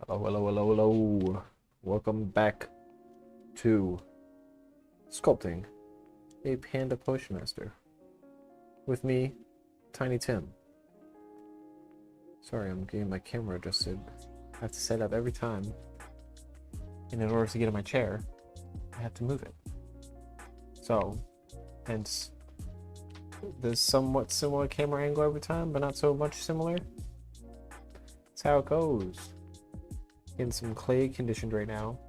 Hello, hello, hello, hello. Welcome back to Sculpting, a Panda Postmaster. With me, Tiny Tim. Sorry, I'm getting my camera adjusted. I have to set up every time. And in order to get in my chair, I have to move it. So, hence, this somewhat similar camera angle every time, but not so much similar. That's how it goes. Getting some clay conditioned right now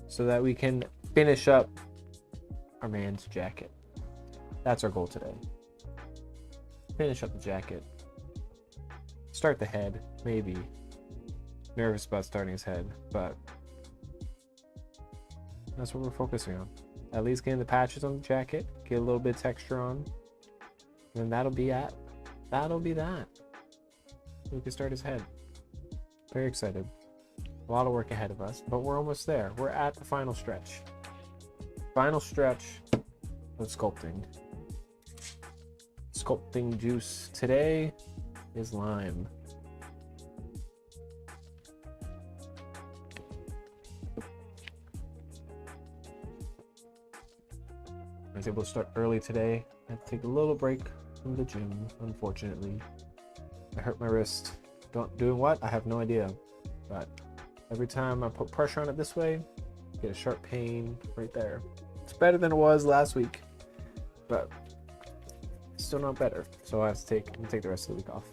so that we can finish up our man's jacket. That's our goal today. Finish up the jacket. Start the head, maybe. Nervous about starting his head, but that's what we're focusing on. At least getting the patches on the jacket, get a little bit of texture on, and that'll be that. We can start his head. Very excited. A lot of work ahead of us, but we're almost there. We're at the final stretch. Final stretch of sculpting. Sculpting juice today is lime. I was able to start early today. I had to take a little break from the gym, unfortunately. I hurt my wrist. Doing what? I have no idea. But every time I put pressure on it this way, I get a sharp pain right there. It's better than it was last week, but still not better. So I have to take the rest of the week off,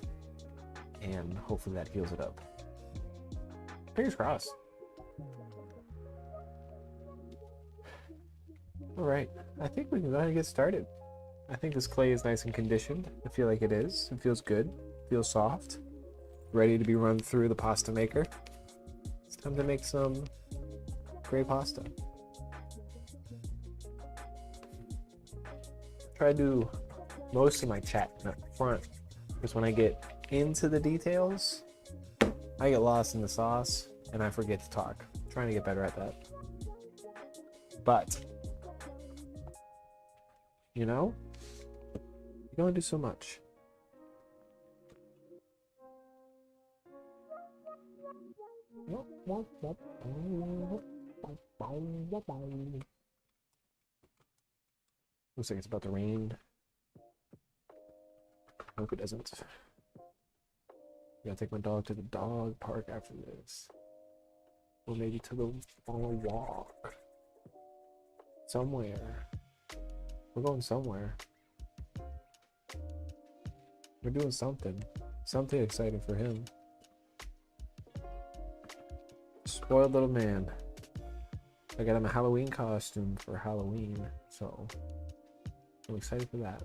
and hopefully that heals it up. Fingers crossed. All right, I think we can go ahead and get started. I think this clay is nice and conditioned. I feel like it is. It feels good. It feels soft. Ready to be run through the pasta maker. It's time to make some gray pasta. Try to do most of my chat up front, because when I get into the details, I get lost in the sauce and I forget to talk. I'm trying to get better at that. But, you know, you can only do so much. Looks like it's about to rain. I hope it doesn't. Gotta take my dog to the dog park after this. Or maybe to go on a walk. Somewhere. We're going somewhere. We're doing something. Something exciting for him. Spoiled little man. I got him a Halloween costume for Halloween, so I'm excited for that.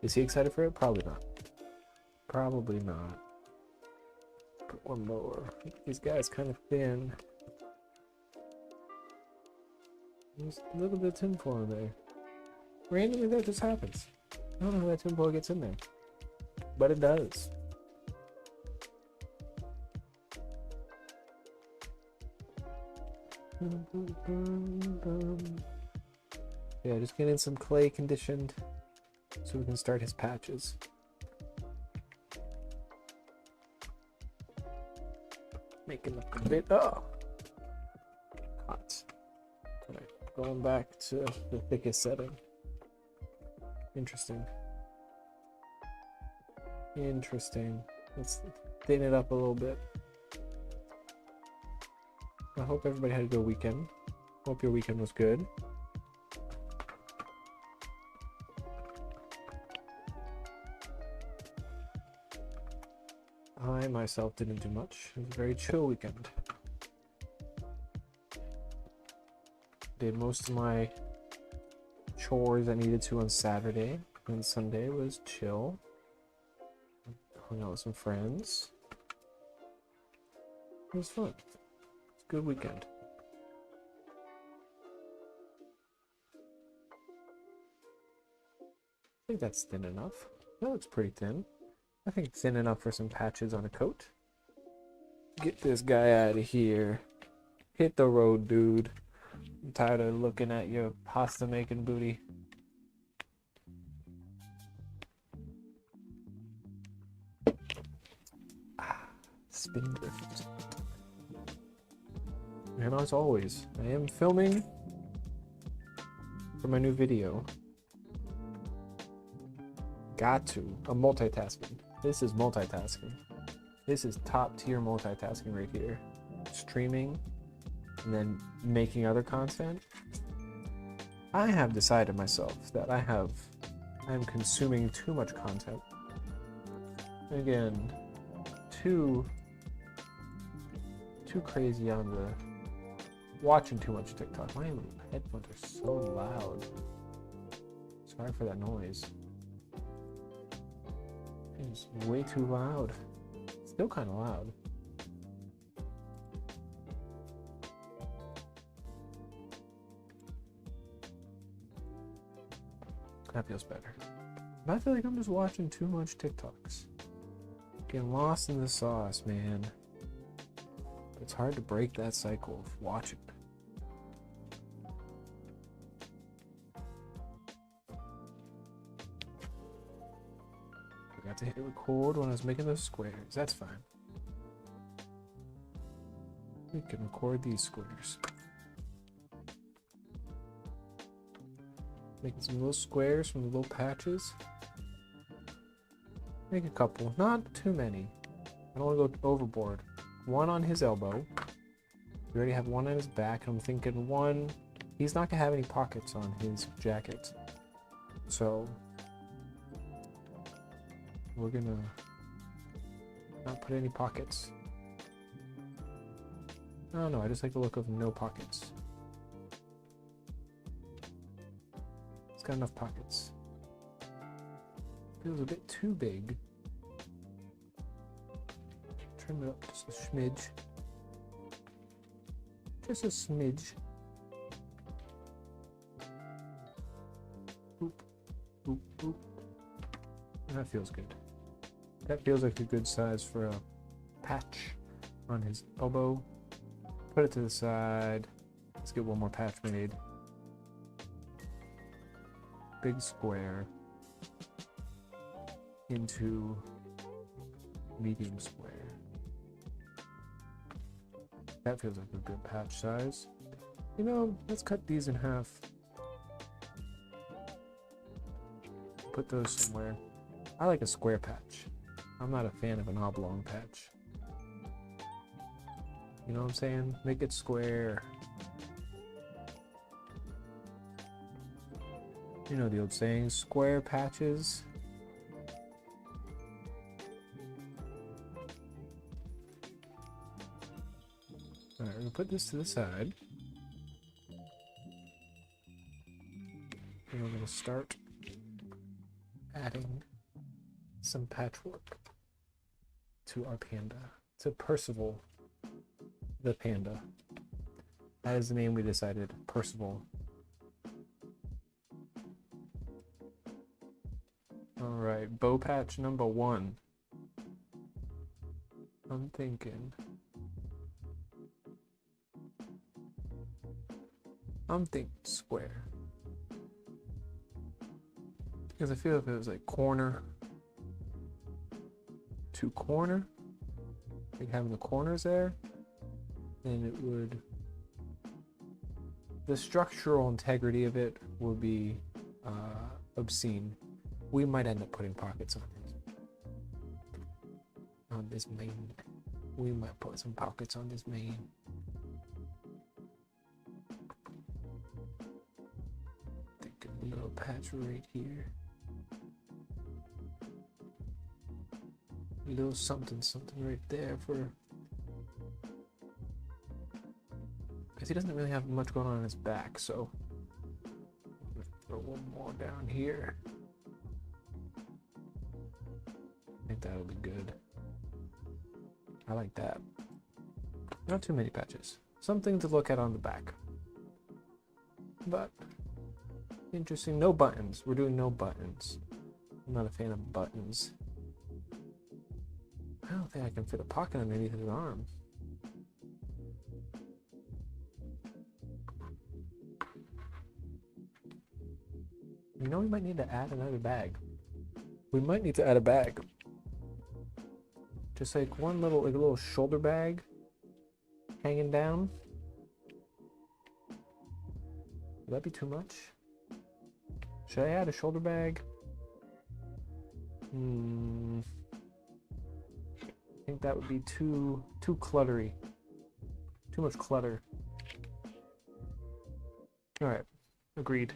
Is he excited for it? Probably not. Probably not. Put one more. These guys kind of thin. There's a little bit of tinfoil in there. Randomly that just happens. I don't know how that tinfoil gets in there, but it does. Yeah, just getting some clay conditioned so we can start his patches. Make it look a bit hot. Alright, going back to the thickest setting. Interesting. Let's thin it up a little bit. I hope everybody had a good weekend. Hope your weekend was good. I myself didn't do much. It was a very chill weekend. Did most of my chores I needed to on Saturday, and Sunday was chill. Hung out with some friends. It was fun. Good weekend. I think that's thin enough. That looks pretty thin. I think it's thin enough for some patches on a coat. Get this guy out of here. Hit the road, dude. I'm tired of looking at your pasta making booty. spin drift. And as always, I am filming for my new video. Got to. I'm multitasking. This is multitasking. This is top tier multitasking right here. Streaming and then making other content. I have decided myself that I am consuming too much content. Again, too crazy on the watching too much TikTok. My headphones are so loud. Sorry for that noise. It's way too loud. Still kind of loud. That feels better. But I feel like I'm just watching too much TikToks. Getting lost in the sauce, man. It's hard to break that cycle of watching. Forgot to hit record when I was making those squares. That's fine. We can record these squares. Making some little squares from the little patches. Make a couple, not too many. I don't want to go overboard. One on his elbow. We already have one on his back. I'm thinking one, he's not gonna have any pockets on his jacket. So we're gonna not put any pockets. I don't know, I just like the look of no pockets. It's got enough pockets. Feels a bit too big. Trim it up just a smidge. Just a smidge. Boop, boop, boop. That feels good. That feels like a good size for a patch on his elbow. Put it to the side. Let's get one more patch made. Big square into medium square. That feels like a good patch size. You know, let's cut these in half. Put those somewhere. I like a square patch. I'm not a fan of an oblong patch. You know what I'm saying? Make it square. You know the old saying, square patches. Alright, we're gonna put this to the side. And we're gonna start adding some patchwork to our panda. To Percival the panda. That is the name we decided, Percival. Alright, bow patch number 1. I'm thinking square. Because I feel if it was like corner to corner, like having the corners there, then it would, the structural integrity of it would be obscene. We might end up putting pockets on it. On this mane. We might put some pockets on this mane. A little patch right here. A little something right there for, because he doesn't really have much going on his back, so throw one more down here. I think that'll be good. I like that. Not too many patches. Something to look at on the back. But interesting. No buttons. We're doing no buttons. I'm not a fan of buttons. I don't think I can fit a pocket underneath his arm. You know, we might need to add another bag. We might need to add a bag. Just like one little, like a little shoulder bag hanging down. Would that be too much? Should I add a shoulder bag? I think that would be too cluttery. Too much clutter. All right, agreed.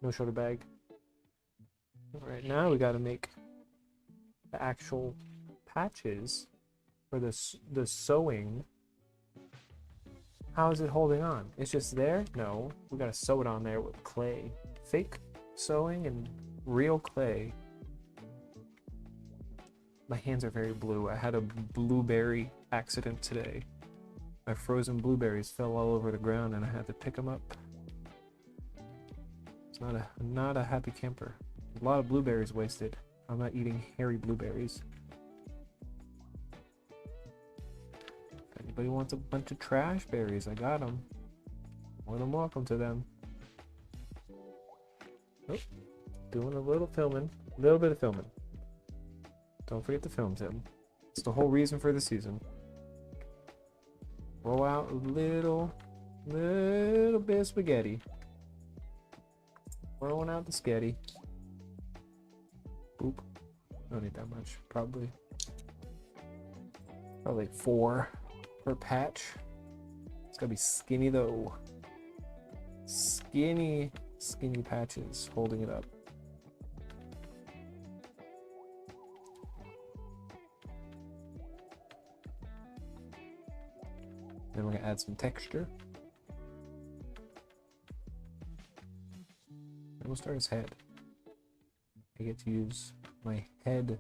No shoulder bag. All right, now we got to make the actual patches for the sewing. How is it holding on? It's just there? No, we got to sew it on there with clay. Fake sewing and real clay. My hands are very blue. I had a blueberry accident today. My frozen blueberries fell all over the ground and I had to pick them up. It's not a happy camper. A lot of blueberries wasted. I'm not eating hairy blueberries. If anybody wants a bunch of trash berries, I got them. More than welcome to them. Oh, doing a little filming. A little bit of filming. Don't forget to film, Tim. It's the whole reason for the season. Roll out a little bit of spaghetti. Rolling out the sketty. Boop. Don't need that much, probably. Probably 4 per patch. It's gotta be skinny though. Skinny patches holding it up. Then we're gonna add some texture. And we'll start his head. I get to use my head.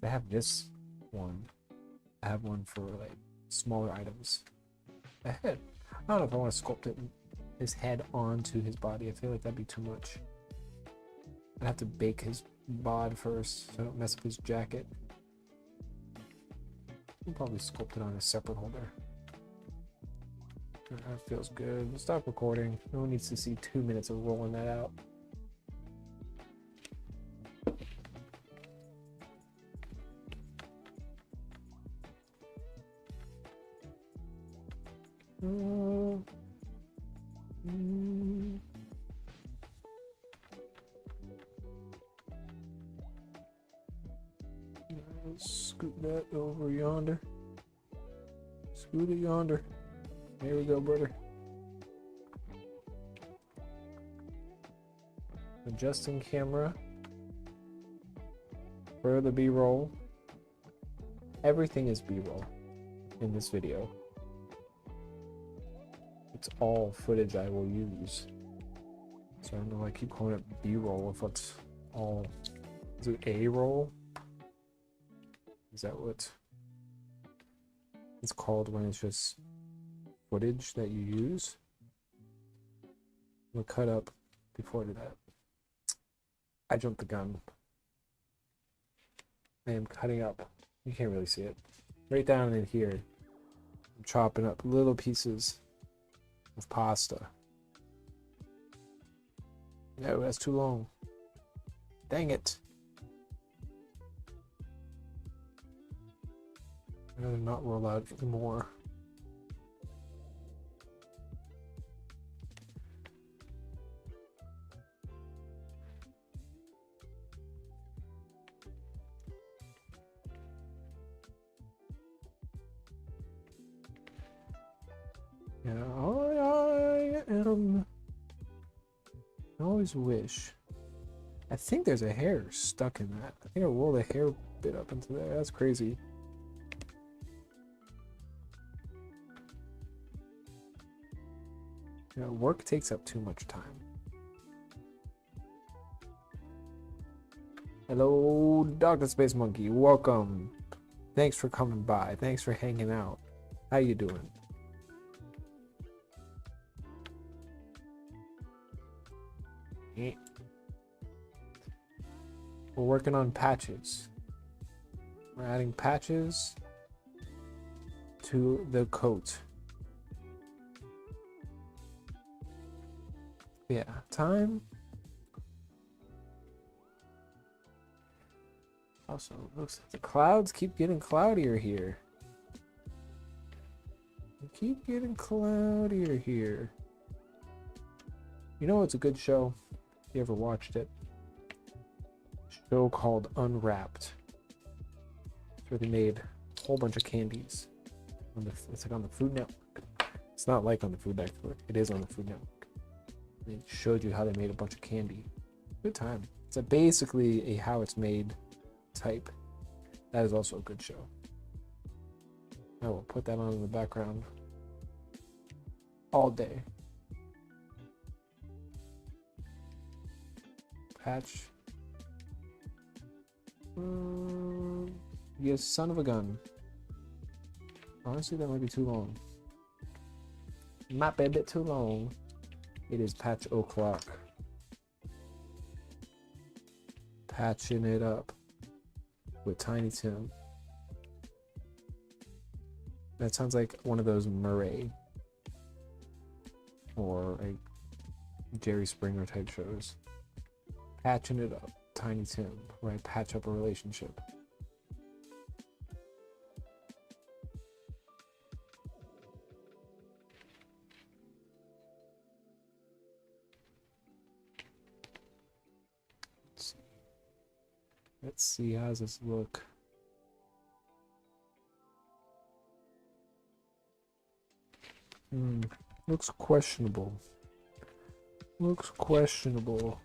I have this one. I have one for like smaller items. A head. I don't know if I want to sculpt his head onto his body. I feel like that'd be too much. I'd have to bake his bod first so I don't mess up his jacket. I'll probably sculpt it on a separate holder. That feels good. Stop recording. No one needs to see 2 minutes of rolling that out. Scoot that over yonder. Scoot it yonder. There we go, brother. Adjusting camera for the B-roll. Everything is B-roll in this video. It's all footage I will use. So I don't know why I keep calling it B-roll if it's all... Is it A-roll? Is that what it's called when it's just footage that you use? We'll cut up before I do that. I jumped the gun. I am cutting up. You can't really see it. Right down in here. I'm chopping up little pieces of pasta. No, that's too long. Dang it. I'm gonna not roll out anymore. Yeah, I am. I always wish. I think there's a hair stuck in that. I think I rolled a hair bit up into there. That's crazy. You know, work takes up too much time. Hello, Dr. Space Monkey. Welcome. Thanks for coming by. Thanks for hanging out. How you doing? We're working on patches. We're adding patches to the coat. Yeah, time. Also, looks like the clouds keep getting cloudier here. They keep getting cloudier here. You know what's a good show? If you ever watched it? A show called Unwrapped. It's where they made a whole bunch of candies. It's like on the Food Network. It's not like on the Food Network. It is on the Food Network. They showed you how they made a bunch of candy. Good time. It's basically a how it's made type. That is also a good show. I will put that on in the background all day. Patch. You son of a gun. Honestly, that might be too long. Might be a bit too long. It is patch o'clock. Patching it up with Tiny Tim. That sounds like one of those Murray or a Jerry Springer type shows. Patching it up, Tiny Tim, where I patch up a relationship. Let's see, how does this look? Looks questionable. Looks questionable.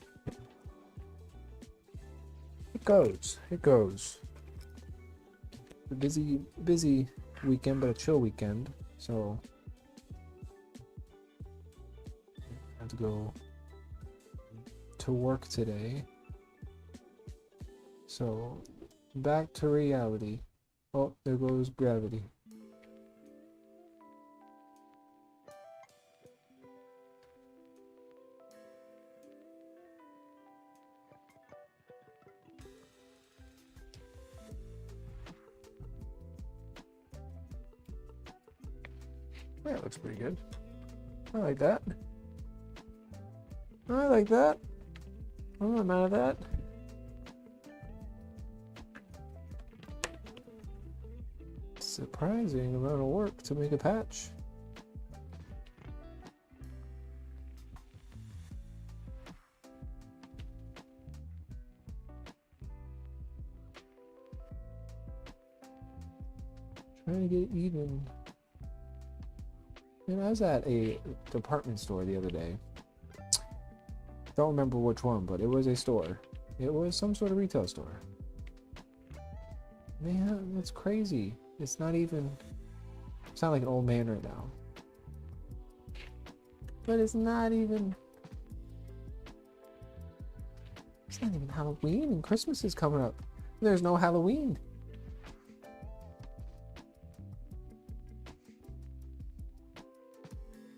It goes. It goes. A busy weekend, but a chill weekend. So I have to go to work today. So back to reality. Oh, there goes gravity. Yeah, it looks pretty good. I like that. I like that. I'm not mad at that. Surprising amount of work to make a patch. Trying to get even. And I was at a department store the other day. Don't remember which one, but it was a store. It was some sort of retail store. Man, that's crazy. It's not even... I sound like an old man right now. But it's not even... It's not even Halloween, and Christmas is coming up. There's no Halloween.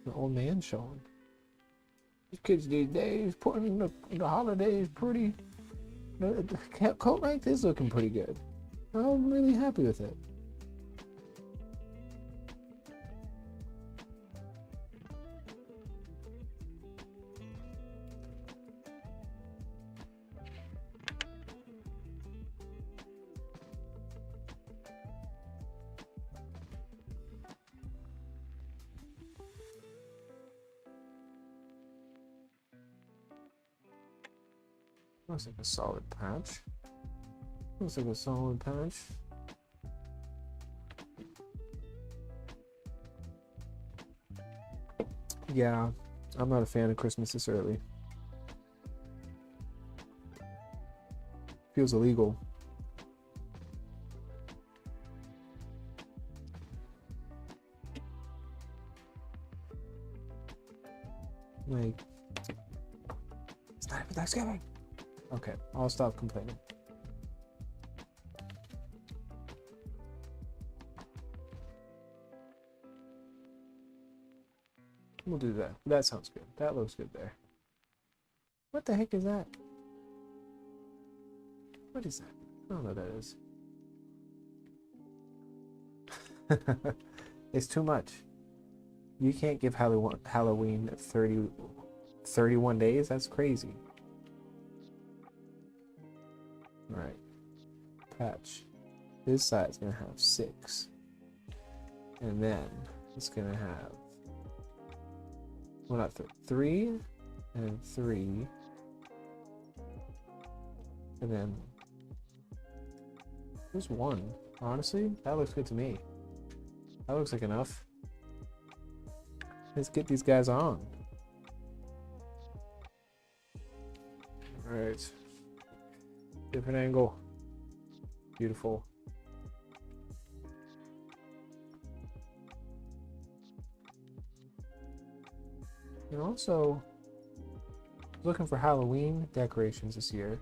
The old man showing. These kids these days putting the holidays pretty. The coat like this looking pretty good. I'm really happy with it. Looks like a solid patch. Looks like a solid patch. Yeah, I'm not a fan of Christmas this early. Feels illegal. Like, it's not even Thanksgiving. Okay, I'll stop complaining. We'll do that. That sounds good. That looks good there. What the heck is that? What is that? I don't know what that is. It's too much. You can't give Halloween 31 days. That's crazy. All right. patch. This side's gonna have 6. And then it's gonna have, well, not 3 and 3. And then there's 1. Honestly, that looks good to me. That looks like enough. Let's get these guys on. All right. Different angle. Beautiful. And also, looking for Halloween decorations this year.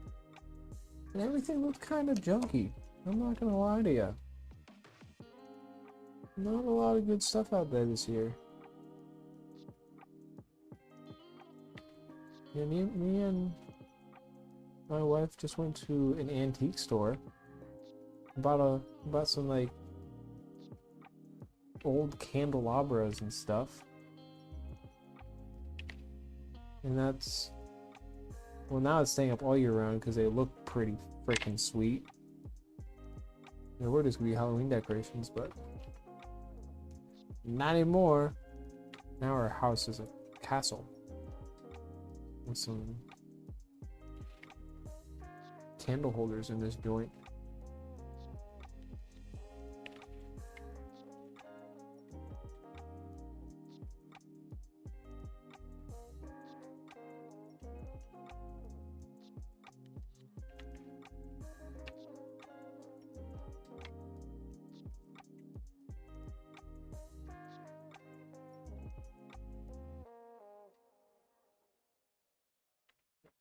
And everything looked kind of junky. I'm not gonna lie to you. Not a lot of good stuff out there this year. Yeah, me and my wife just went to an antique store. Bought some like old candelabras and stuff. And that's, well, now it's staying up all year round because they look pretty freaking sweet. There were just gonna be Halloween decorations, but not anymore. Now our house is a castle with some candle holders in this joint.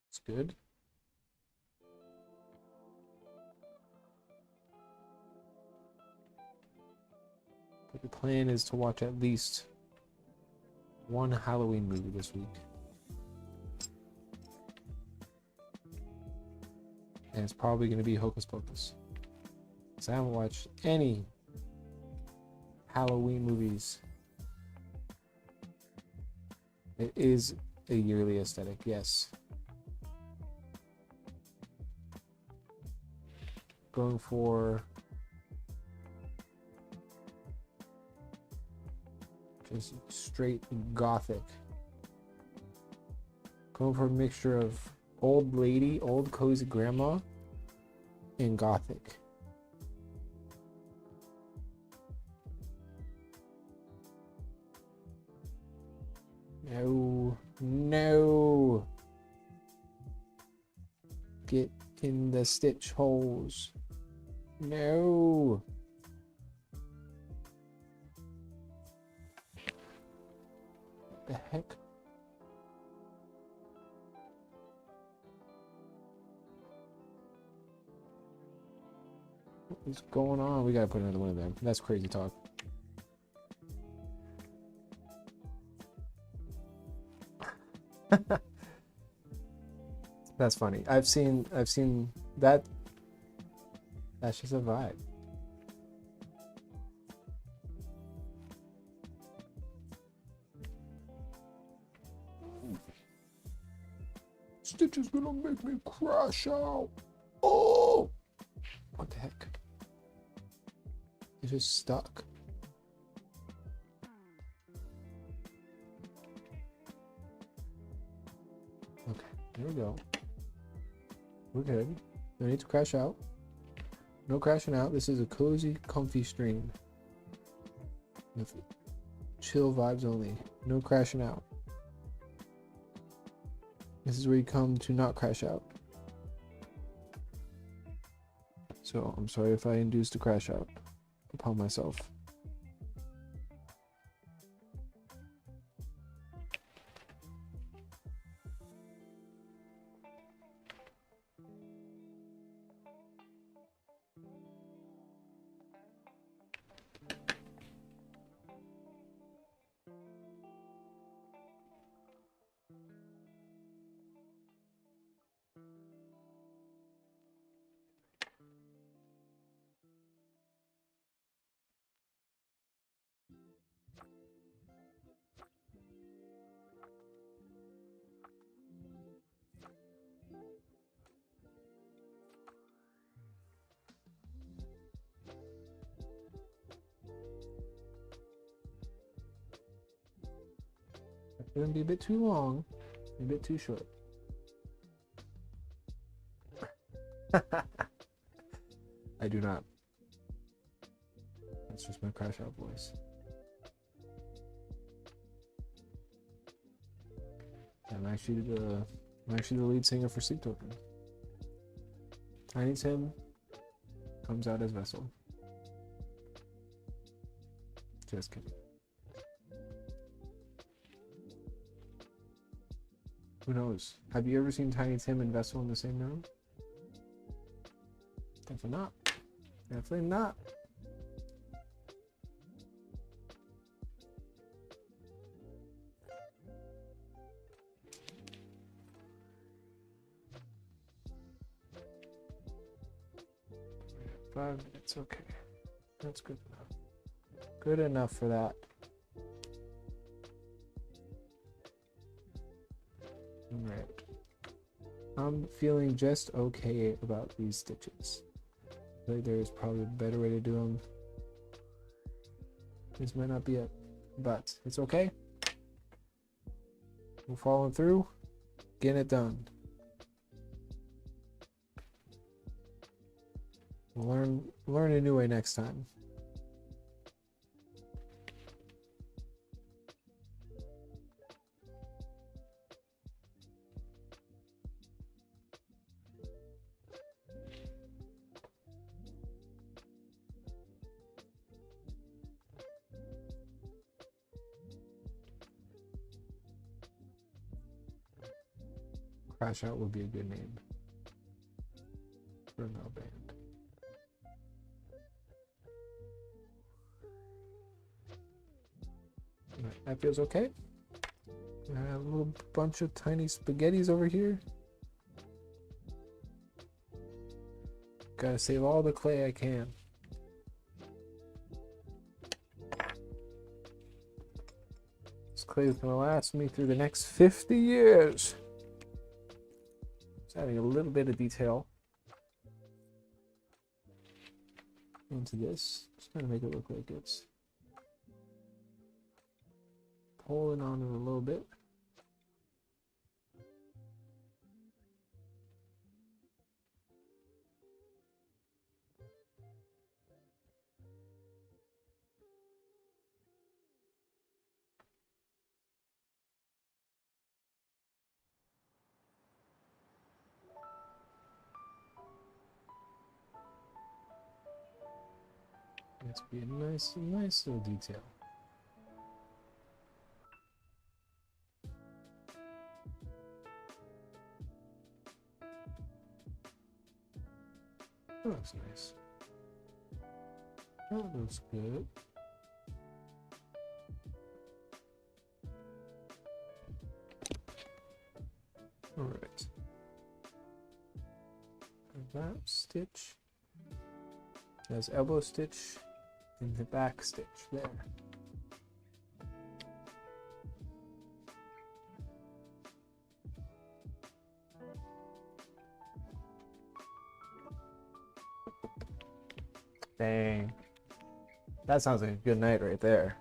It's good. But the plan is to watch at least one Halloween movie this week. And it's probably going to be Hocus Pocus. Because I haven't watched any Halloween movies. It is a yearly aesthetic, yes. Going for just straight gothic. Going for a mixture of old lady, old cozy grandma, and gothic. No, no. Get in the stitch holes. No. What the heck? What is going on? We gotta put another one of them. That's crazy talk. That's funny. I've seen that. That's just a vibe. Stitch is gonna make me crash out. Oh! What the heck? It's just stuck. Okay, there we go. We're good. No need to crash out. No crashing out. This is a cozy, comfy stream. With chill vibes only. No crashing out. This is where you come to not crash out. So I'm sorry if I induced a crash out upon myself. It's gonna be a bit too long, a bit too short. I do not. That's just my crash out voice. I'm actually the lead singer for Sleep Token. Tiny Tim comes out as Wrestle. Just kidding. Who knows? Have you ever seen Tiny Tim and Vessel in the same room? Definitely not. Definitely not. We have 5 minutes, okay. That's good enough. Good enough for that. Alright. I'm feeling just okay about these stitches. I think there's probably a better way to do them. This might not be it, but it's okay. We're following through, getting it done. We'll learn a new way next time. Crash Out would be a good name for a metal band. Right, that feels okay. I have a little bunch of tiny spaghettis over here. Gotta save all the clay I can. This clay is gonna last me through the next 50 years. Just adding a little bit of detail into this. Just trying to make it look like it's pulling on it a little bit. That's be a nice little detail. That looks nice. That looks good. All right. That stitch has elbow stitch in the back stitch there. Dang. That sounds like a good night right there.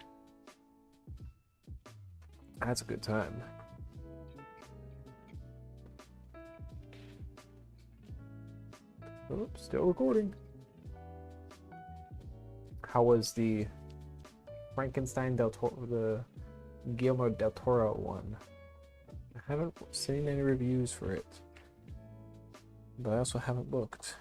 That's a good time. Oh, still recording. How was the Frankenstein del Toro, the Guillermo del Toro one? I haven't seen any reviews for it, but I also haven't looked.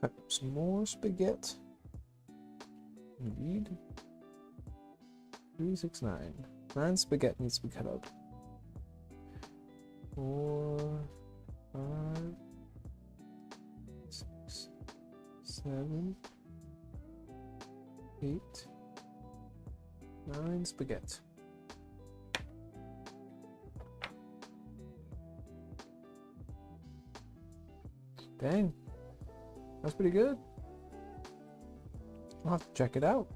Cut some more spaghetti. Indeed. 369. 9 spaghetti needs to be cut up. 4, 5, 6, 7, 8, 9 spaghetti. Dang, that's pretty good. I'll have to check it out.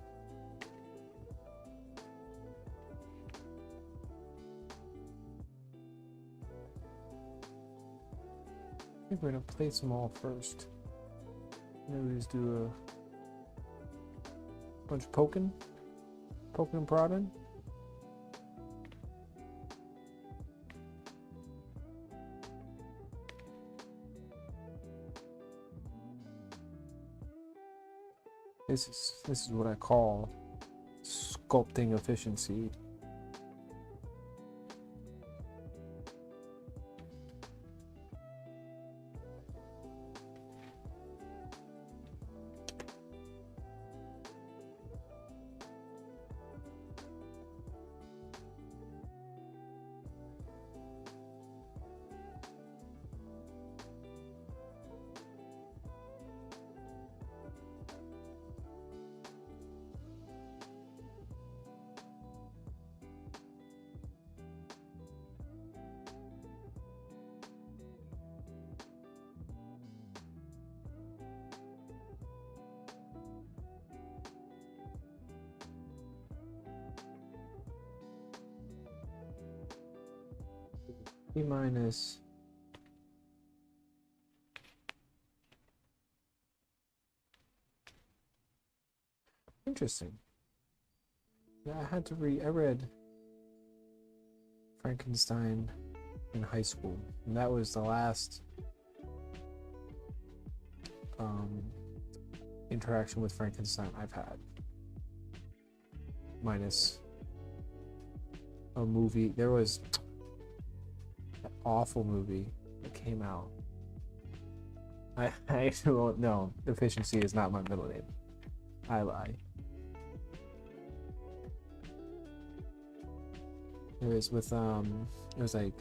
I think we're gonna place them all first. Maybe just do a bunch of poking and prodding. This is what I call sculpting efficiency. B minus. Interesting. Yeah, I read Frankenstein in high school, and that was the last interaction with Frankenstein I've had. Minus a movie. There was an awful movie that came out. I don't know. Efficiency is not my middle name. I lie. It was with it was like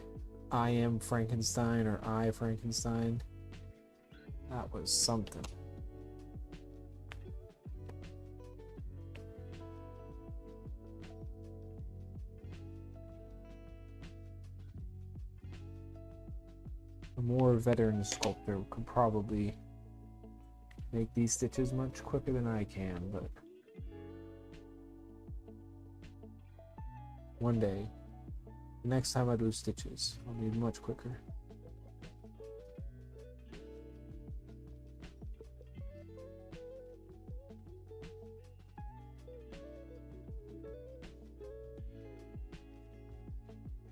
I Am Frankenstein or I Frankenstein. That was something. A more veteran sculptor could probably make these stitches much quicker than I can, but one day, the next time I do stitches, I'll be much quicker.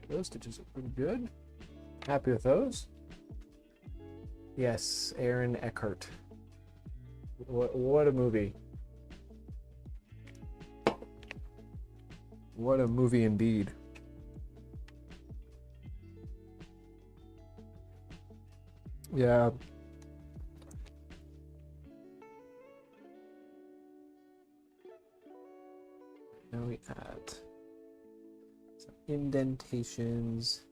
Those stitches are pretty good. Happy with those? Yes, Aaron Eckhart. What a movie. What a movie indeed. Yeah. Now we add some indentations.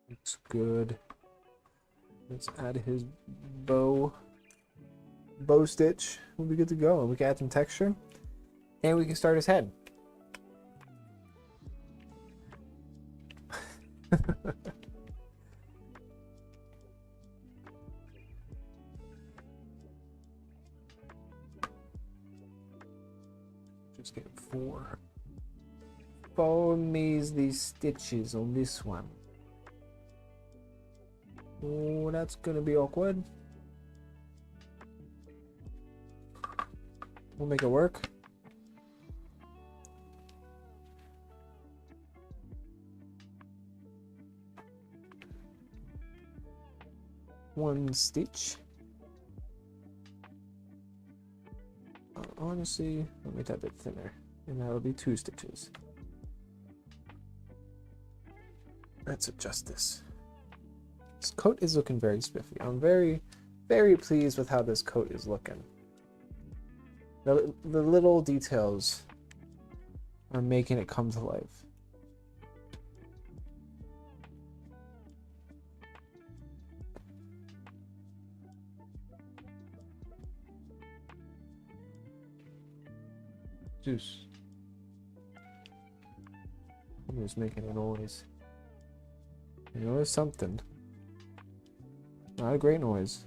Looks good. Let's add his bow stitch. We'll be good to go. We can add some texture, and we can start his head. Just get four measly stitches on this one. Oh, that's gonna be awkward. We'll make it work. One stitch. honestly, I'll make that a bit thinner. And that'll be 2 stitches. Let's adjust this. This coat is looking very spiffy. I'm very, very pleased with how this coat is looking. The little details are making it come to life. Juice. I'm just making a noise. You know, it's something. Not a great noise.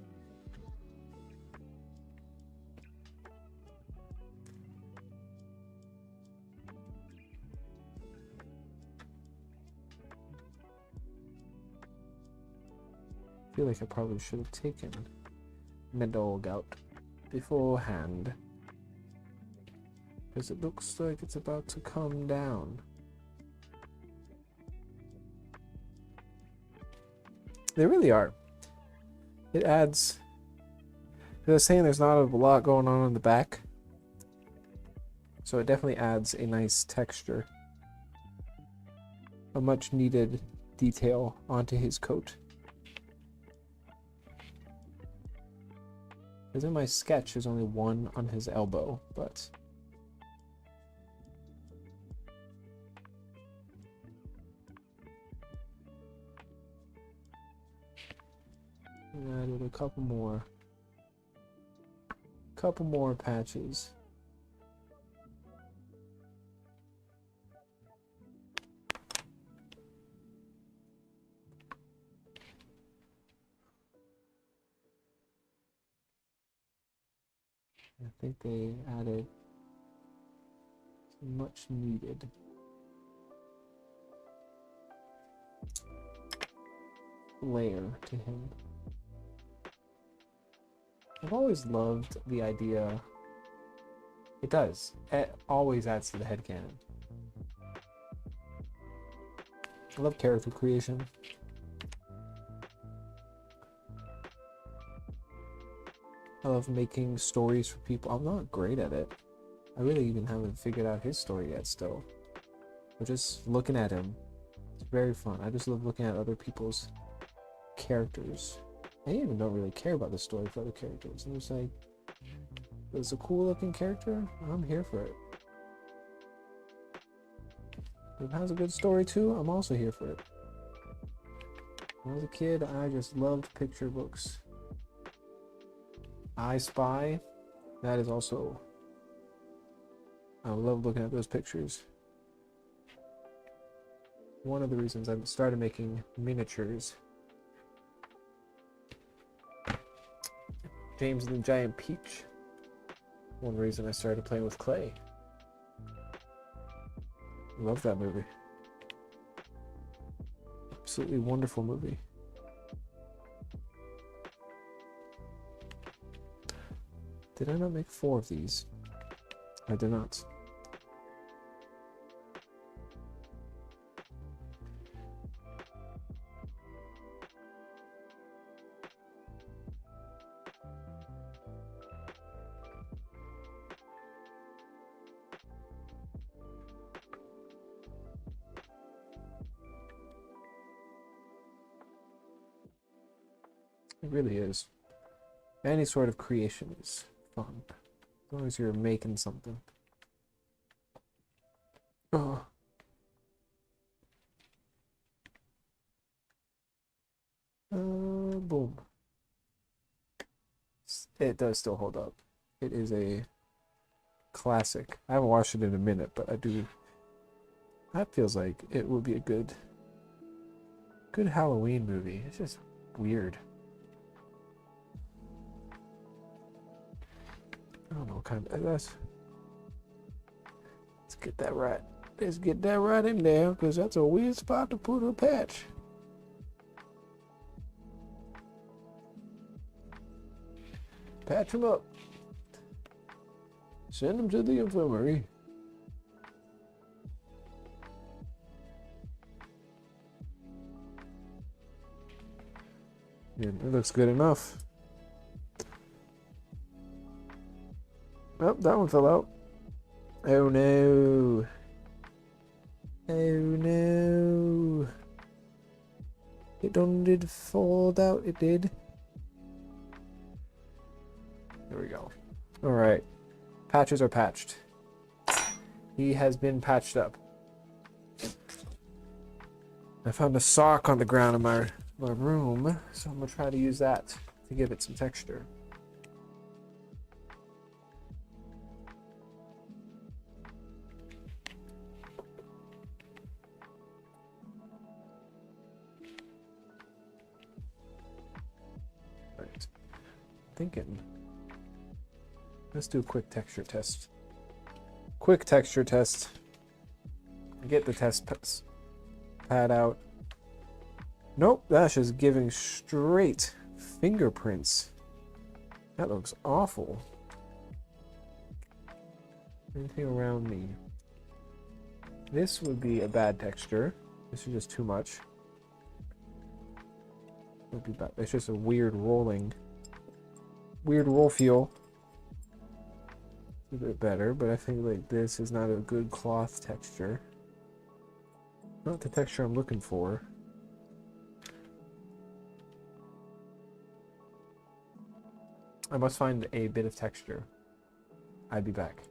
I feel like I probably should have taken my dog out beforehand, because it looks like it's about to come down. They really are. It adds. I was saying there's not a lot going on in the back, so it definitely adds a nice texture, a much needed detail onto his coat. Because in my sketch, there's only one on his elbow, but I added a couple more patches. I think they added some much needed layer to him. I've always loved the idea. It does. It always adds to the headcanon. I love character creation. I love making stories for people. I'm not great at it. I really even haven't figured out his story yet still. But just looking at him, it's very fun. I just love looking at other people's characters. I even don't really care about the story for other characters. I'm just like, it's a cool looking character, I'm here for it. If it has a good story too, I'm also here for it. When I was a kid, I just loved picture books. I Spy, that is also, I love looking at those pictures. One of the reasons I started making miniatures. James and the Giant Peach. One reason I started playing with clay. Love that movie. Absolutely wonderful movie. Did I not make 4 of these? I did not. It really is. Any sort of creation is fun, as long as you're making something. Oh. Boom. It does still hold up. It is a classic. I haven't watched it in a minute, but I do. That feels like it would be a good Halloween movie. It's just weird. I don't know what kind of that's. Let's get that right. Let's get that right in there, because that's a weird spot to put a patch. Patch him up. Send him to the infirmary. Yeah, it looks good enough. Oh, that one fell out. Oh no. Oh no. It did fall out. It did. There we go. Alright. Patches are patched. He has been patched up. I found a sock on the ground in my room, so I'm going to try to use that to give it some texture. Right. Thinking. Let's do a quick texture test. Quick texture test. Get the test pad out. Nope, that's just giving straight fingerprints. That looks awful. Anything around me? This would be a bad texture. This is just too much. Would be bad. It's just a weird rolling. Weird roll feel. A bit better, but I think like this is not a good cloth texture. Not the texture I'm looking for. I must find a bit of texture. I'll be back.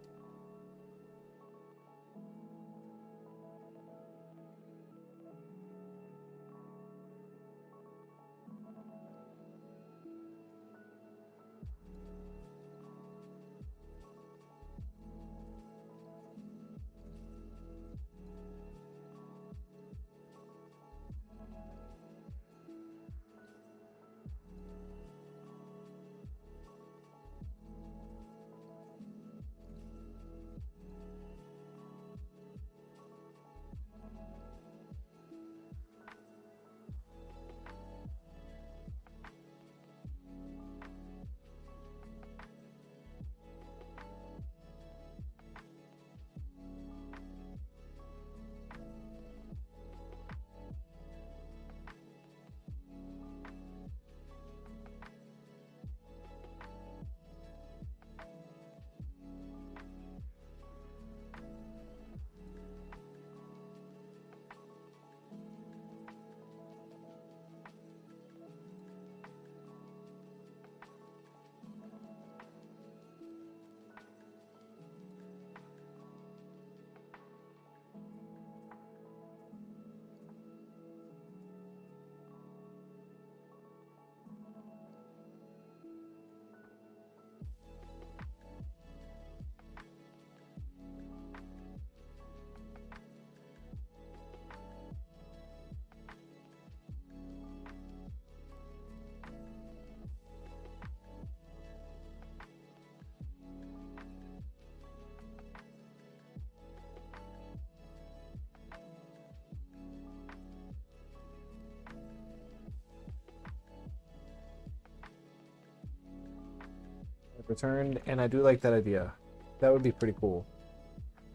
Returned, and I do like that idea. That would be pretty cool.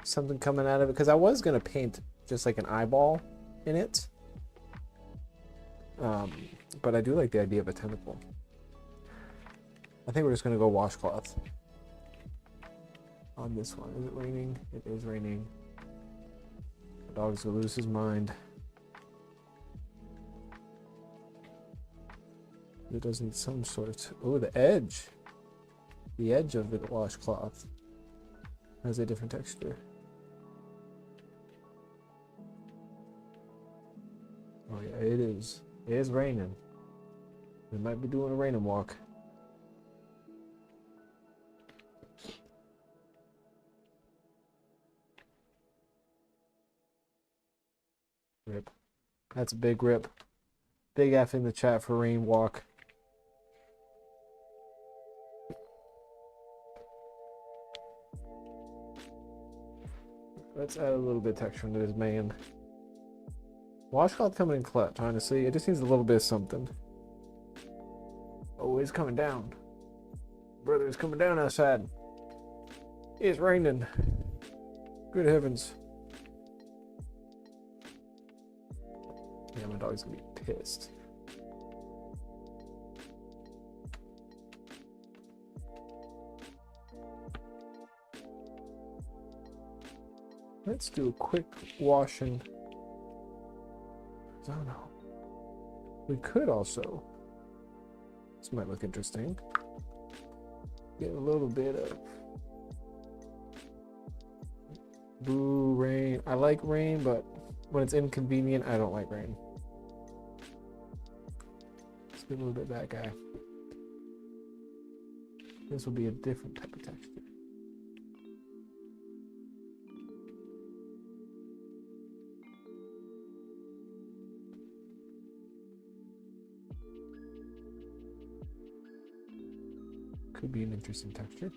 Something coming out of it, because I was gonna paint just like an eyeball in it, but I do like the idea of a tentacle. I think we're just gonna go washcloth on this one. Is it raining? It is raining. The dog's gonna lose his mind. It does need some sort. Oh, the edge. The edge of the washcloth has a different texture. Oh yeah, it is. It is raining. We might be doing a raining walk. Rip. That's a big rip. Big F in the chat for rain walk. Let's add a little bit of texture into this man. Washcloth coming in clutch, honestly. It just needs a little bit of something. Oh, it's coming down. Brother, it's coming down outside. It's raining. Good heavens. Yeah, my dog's gonna be pissed. Let's do a quick wash and I don't know. We could also, this might look interesting, get a little bit of boo rain. I like rain, but when it's inconvenient, I don't like rain. Let's get a little bit of that guy. This will be a different type of texture. Could be an interesting texture.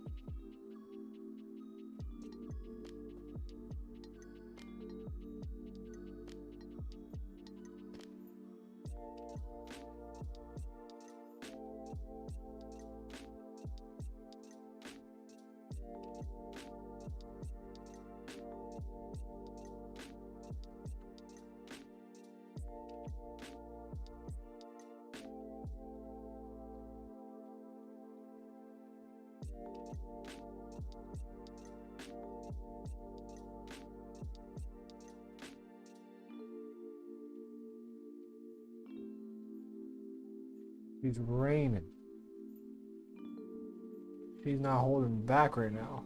She's raining. She's not holding back right now.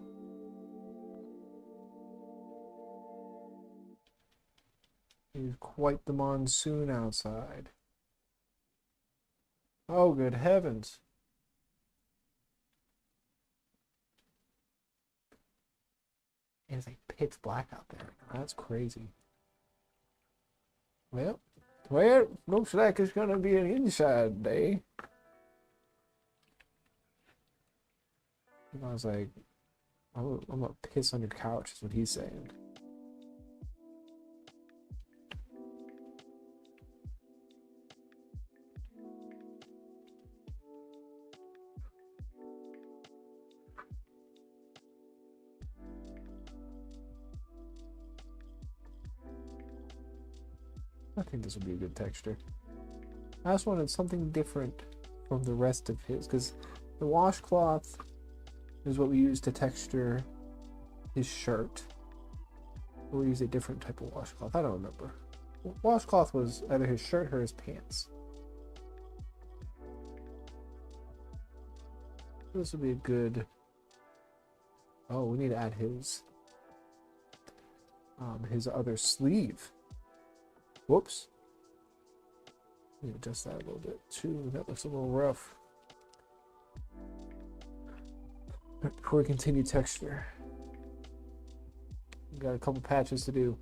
It's quite the monsoon outside. Oh, good heavens. And it's like pitch black out there. That's crazy. Well, looks like it's gonna be an inside day. I was like, I'm gonna piss on your couch, is what he's saying. I think this would be a good texture. I just wanted something different from the rest of his, because the washcloth is what we use to texture his shirt. Or we use a different type of washcloth. I don't remember. Washcloth was either his shirt or his pants. This would be a good. Oh, we need to add his other sleeve. Whoops. Let me adjust that a little bit too. That looks a little rough. Before we continue texture, we got a couple patches to do.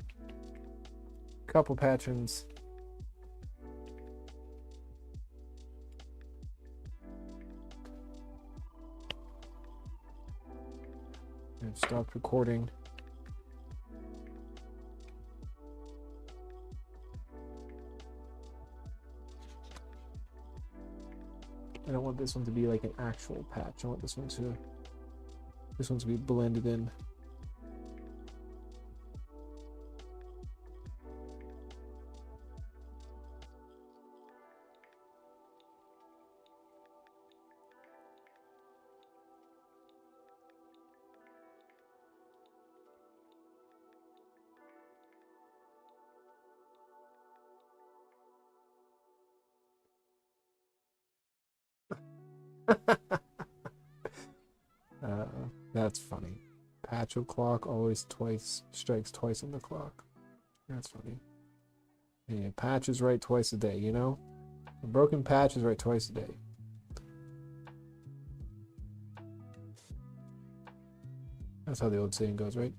Couple patches. And stop recording. I don't want this one to be like an actual patch. I want this one to be blended in. That's funny. Patch o'clock always strikes twice on the clock. That's funny. Yeah, patch is right twice a day, you know? A broken patch is right twice a day. That's how the old saying goes, right?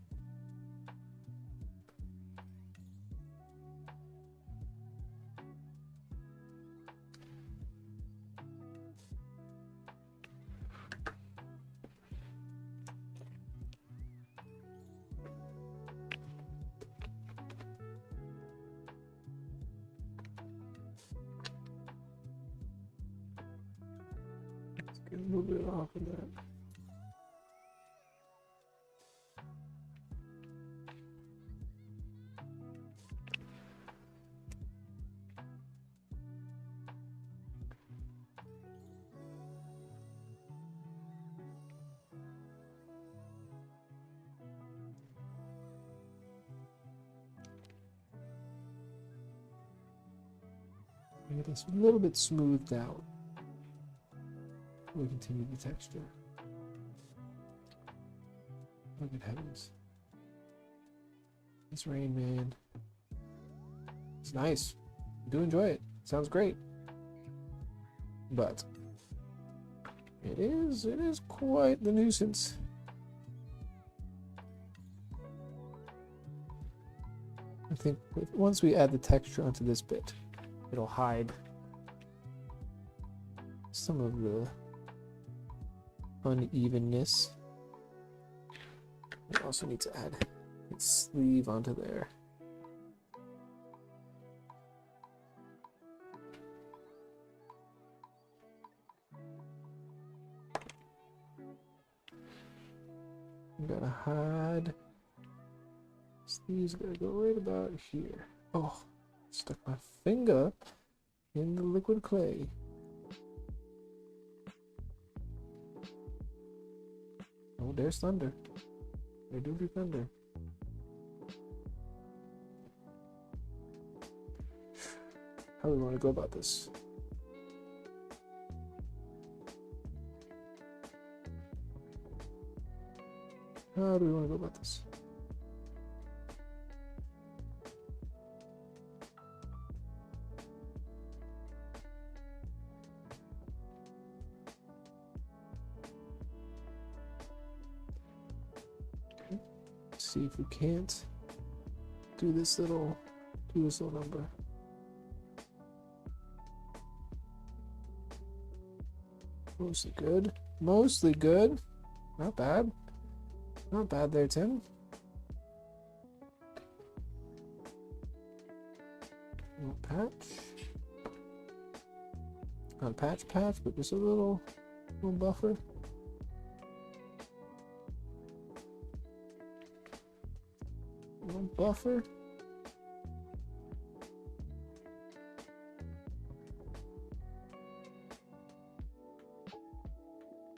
Get a little bit off of that. Get this a little bit smoothed out. We continue the texture. Oh, good heavens. This rain, man. It's nice. I do enjoy it. Sounds great. But it is quite the nuisance. I think once we add the texture onto this bit, it'll hide some of the unevenness. We also need to add its sleeve onto there. I'm gonna hide. Sleeve's gotta go right about here. Oh, stuck my finger in the liquid clay. Oh, there's thunder. There do be thunder. How do we want to go about this? How do we want to go about this? Okay. See if we can't do this little number. Mostly good. Mostly good. Not bad. Not bad there, Tim. Little patch. Not a patch, but just a little buffer. A little buffer.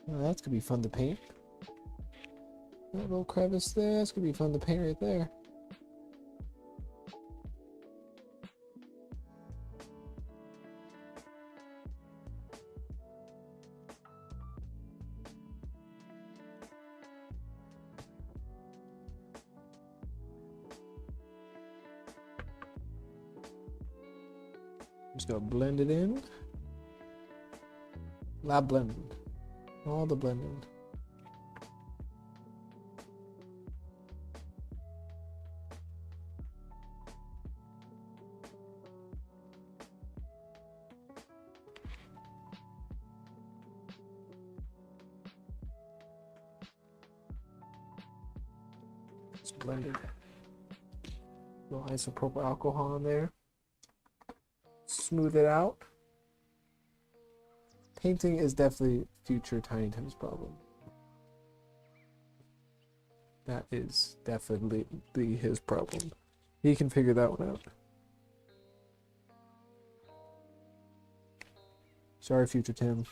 Well, that's gonna be fun to paint. That little crevice there, that's gonna be fun to paint right there. Just gonna blend it in. Lab blending. All the blending. It's blended. A little isopropyl alcohol in there. Smooth it out. Painting is definitely future Tiny Tim's problem. That is definitely his problem. He can figure that one out. Sorry, future Tim.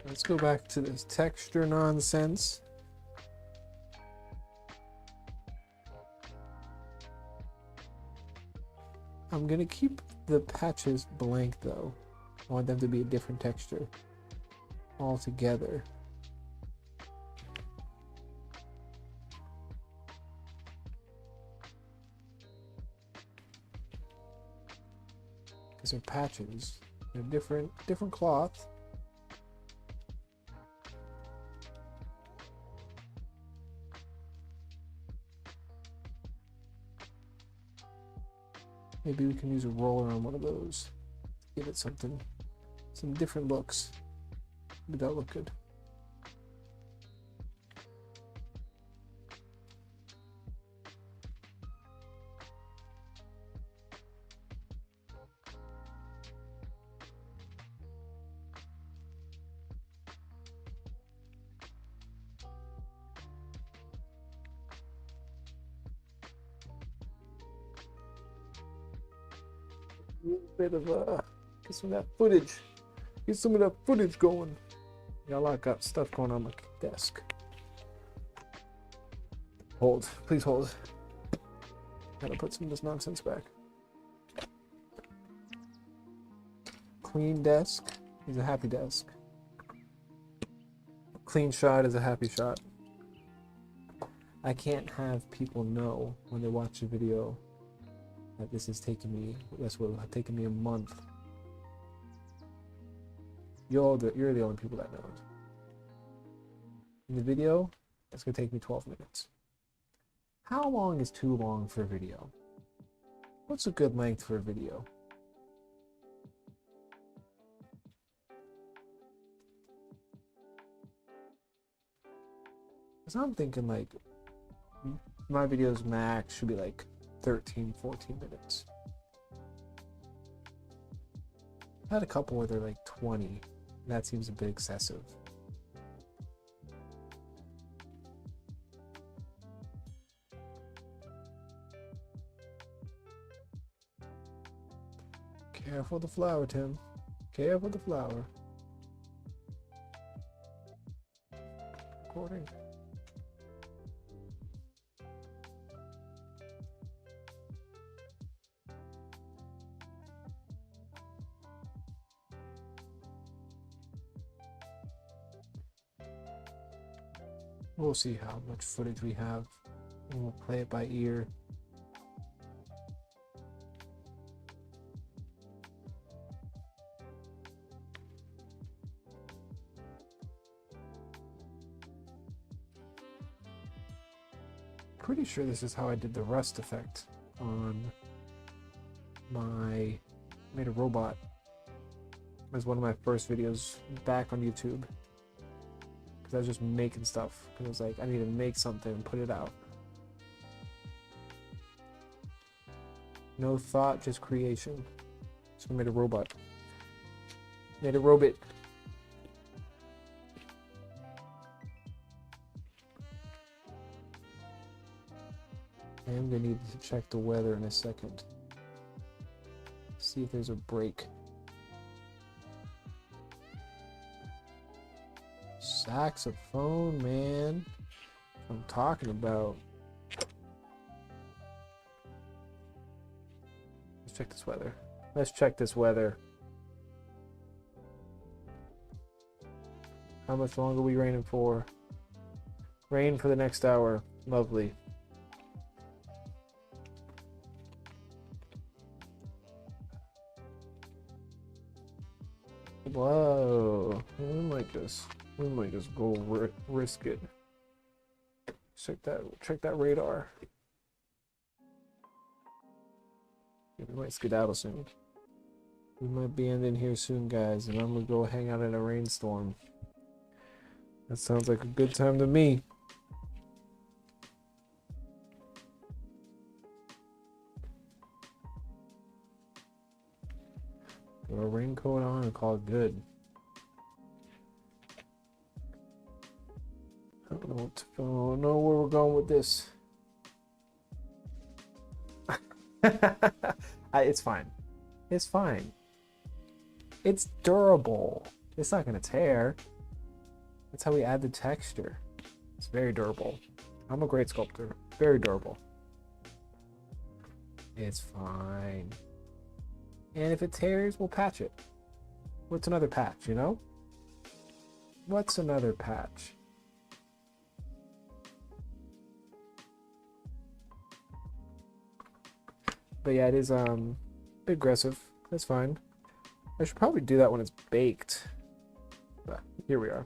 Let's go back to this texture nonsense. I'm gonna keep the patches blank though. I want them to be a different texture altogether. Because they're patches. They're different cloth. Maybe we can use a roller on one of those. Give it some different looks. Maybe that'll look good. A little bit of get some of that footage. Get some of that footage going. Got a lot of stuff going on my desk. Hold, please hold. Gotta put some of this nonsense back. Clean desk is a happy desk. Clean shot is a happy shot. I can't have people know when they watch a video that this is taking me, this will have taken me a month. You're the only people that know it. In the video, it's gonna take me 12 minutes. How long is too long for a video? What's a good length for a video? Because I'm thinking like, my videos max should be like 13, 14 minutes. I had a couple where they're like 20. That seems a bit excessive. Careful the flower, Tim. Careful the flower. Recording. We'll see how much footage we have, and we'll play it by ear. Pretty sure this is how I did the rust effect on my made a robot. It was one of my first videos back on YouTube. Because I was just making stuff. Because I was like, I need to make something and put it out. No thought, just creation. So I made a robot. Made a robot. I'm gonna need to check the weather in a second. See if there's a break. Saxophone, man. I'm talking about. Let's check this weather. Let's check this weather. How much longer are we raining for? Rain for the next hour. Lovely. Whoa. We might just go risk it. Check that radar. Yeah, we might skedaddle soon. We might be ending here soon, guys, and I'm gonna go hang out in a rainstorm. That sounds like a good time to me. Throw a raincoat on and call it good. I don't know where we're going with this. It's fine. It's fine. It's durable. It's not gonna tear. That's how we add the texture. It's very durable. I'm a great sculptor. Very durable. It's fine. And if it tears, we'll patch it. What's another patch, you know? What's another patch? But yeah, it is a bit aggressive. That's fine. I should probably do that when it's baked. But here we are.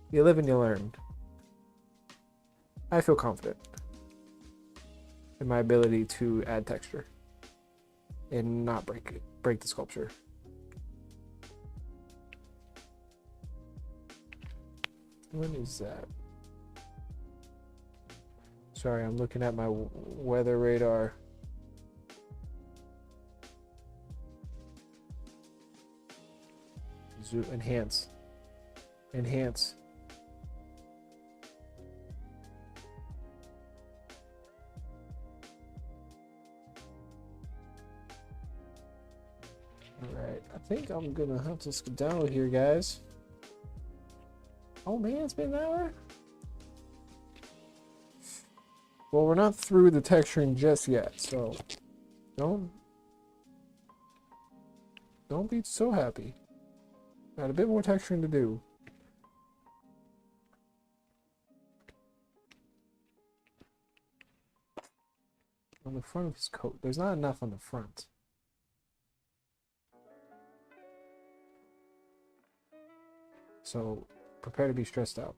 You live and you learn. I feel confident in my ability to add texture and not break the sculpture. What is that? Sorry, I'm looking at my weather radar. Zoom, enhance. Enhance. Alright, I think I'm gonna have to skedaddle here, guys. Oh man, it's been an hour? Well, we're not through the texturing just yet, so don't be so happy. Got a bit more texturing to do. On the front of his coat. There's not enough on the front. So prepare to be stressed out.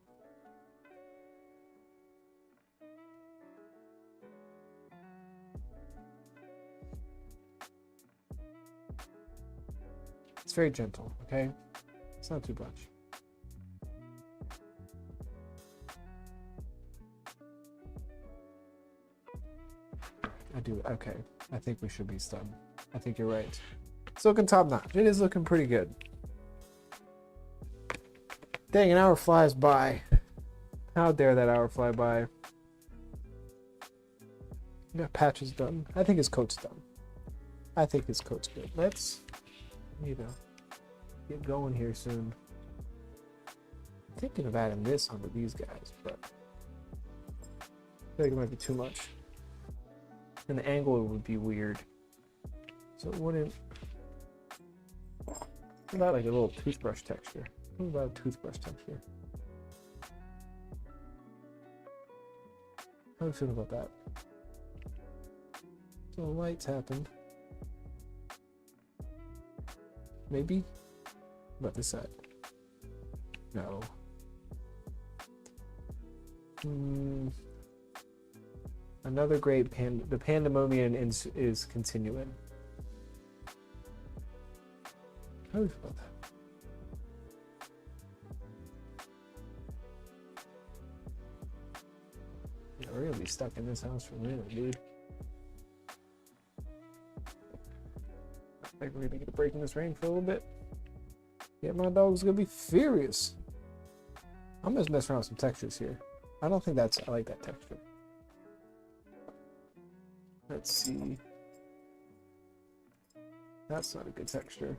It's very gentle, okay? It's not too much. I do, okay. I think we should be done. I think you're right. It's looking top notch. It is looking pretty good. Dang, an hour flies by. How dare that hour fly by? Got patches done. I think his coat's done. I think his coat's good. Let's, get going here soon. I'm thinking of adding this onto these guys, but I think it might be too much. And the angle would be weird. So it wouldn't. What about like a little toothbrush texture? What about a toothbrush texture? How do you feel about that? So lights happened. Maybe? What about this side? No. Another great the pandemonium is continuing. How do you feel about that? Yeah, we're gonna be stuck in this house for a minute, dude. I think we're gonna get a break in this rain for a little bit. Yeah, my dog's gonna be furious. I'm just messing around with some textures here. I don't think I like that texture. Let's see. That's not a good texture.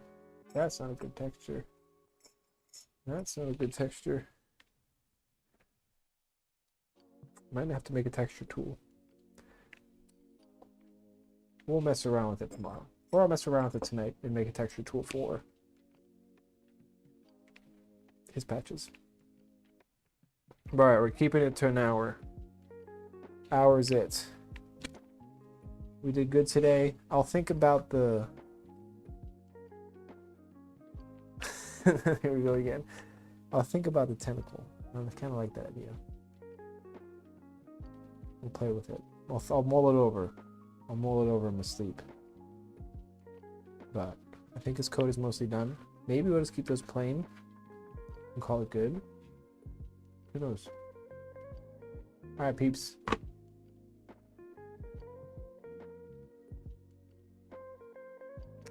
That's not a good texture. That's not a good texture. Might have to make a texture tool. We'll mess around with it tomorrow. Or I'll mess around with it tonight and make a texture tool for his patches. Alright, we're keeping it to an hour. Hour's it. We did good today. I'll think about the... Here we go again. I'll think about the tentacle. I kind of like that idea. We'll play with it. I'll mull it over. I'll mull it over in my sleep. But I think his coat is mostly done. Maybe we'll just keep those plain and call it good. Who knows? Alright, peeps.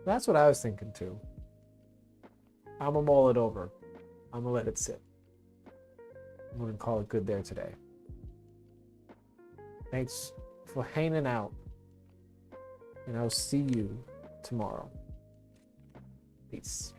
That's what I was thinking too. I'm gonna mull it over. I'm gonna let it sit. I'm gonna call it good there today. Thanks for hanging out. And I'll see you tomorrow. Peace.